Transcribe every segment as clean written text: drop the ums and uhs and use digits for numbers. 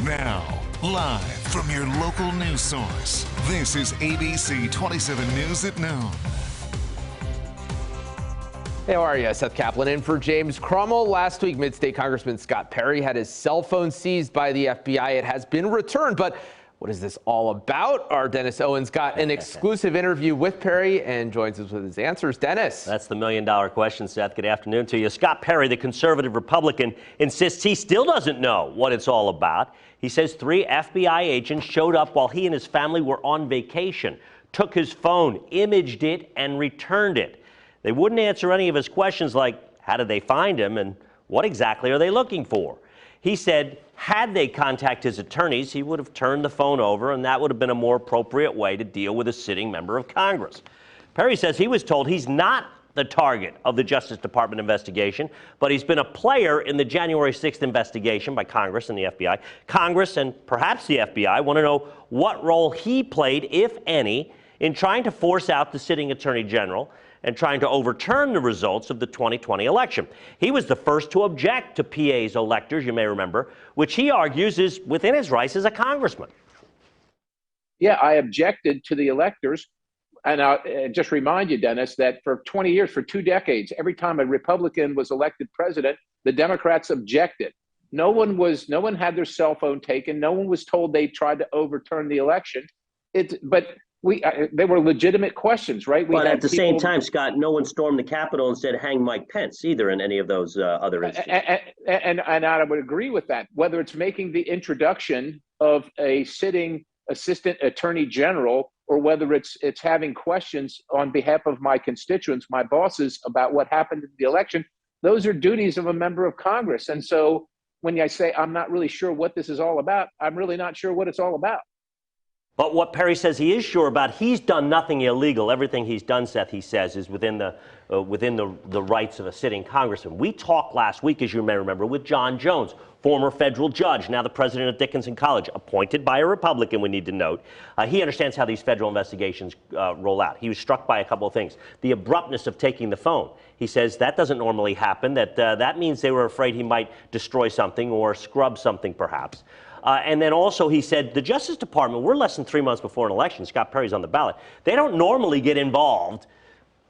Now, live from your local news source, this is ABC 27 News at noon. Hey, how are you? Seth Kaplan in for James Crummell. Last week, Mid-State Congressman Scott Perry had his cell phone seized by the FBI. It has been returned, but what is this all about? Our Dennis Owens got an exclusive interview with Perry and joins us with his answers. Dennis. That's the million-dollar question, Seth. Good afternoon to you. Scott Perry, the conservative Republican, insists he still doesn't know what it's all about. He says 3 FBI agents showed up while he and his family were on vacation, took his phone, imaged it, and returned it. They wouldn't answer any of his questions like, how did they find him and what exactly are they looking for? He said, had they contacted his attorneys, he would have turned the phone over, and that would have been a more appropriate way to deal with a sitting member of Congress. Perry says he was told he's not the target of the Justice Department investigation, but he's been a player in the January 6th investigation by Congress and the FBI. Congress and perhaps the FBI want to know what role he played, if any, in trying to force out the sitting attorney general and trying to overturn the results of the 2020 election. He was the first to object to PA's electors, you may remember, which he argues is within his rights as a congressman. Yeah, I objected to the electors. And I'll just remind you, Dennis, that for 20 years, for 2 decades, every time a Republican was elected president, the Democrats objected. No one had their cell phone taken. No one was told they tried to overturn the election. They were legitimate questions, right? But at the same time, Scott, no one stormed the Capitol and said, hang Mike Pence either in any of those other instances. And I would agree with that. Whether it's making the introduction of a sitting assistant attorney general or whether it's having questions on behalf of my constituents, my bosses, about what happened in the election, those are duties of a member of Congress. And so when I say I'm not really sure what this is all about, I'm really not sure what it's all about. But what Perry says he is sure about, he's done nothing illegal. Everything he's done, Seth, he says, is within the rights of a sitting congressman. We talked last week, as you may remember, with John Jones, former federal judge, now the president of Dickinson College, appointed by a Republican, we need to note. He understands how these federal investigations roll out. He was struck by a couple of things. The abruptness of taking the phone. He says that doesn't normally happen, that means they were afraid he might destroy something or scrub something, perhaps. And then also he said the Justice Department, we're less than 3 months before an election. Scott Perry's on the ballot. They don't normally get involved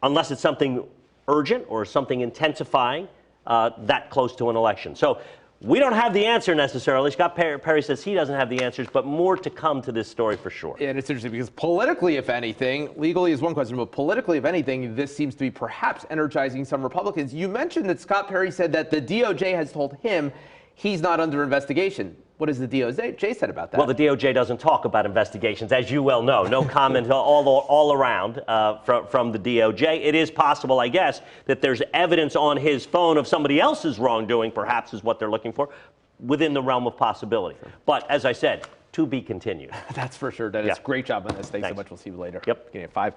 unless it's something urgent or something intensifying that close to an election. So we don't have the answer necessarily. Scott Perry says he doesn't have the answers, but more to come to this story for sure. Yeah, and it's interesting because politically, if anything, legally is one question, but politically, if anything, this seems to be perhaps energizing some Republicans. You mentioned that Scott Perry said that the DOJ has told him he's not under investigation. What has the DOJ said about that? Well, the DOJ doesn't talk about investigations, as you well know. No comment all around from the DOJ. It is possible, I guess, that there's evidence on his phone of somebody else's wrongdoing, perhaps is what they're looking for, within the realm of possibility. Sure. But as I said, to be continued. That's for sure, Dennis. Yeah. Great job on this. Thanks so much. We'll see you later. Yep. Beginning at 5.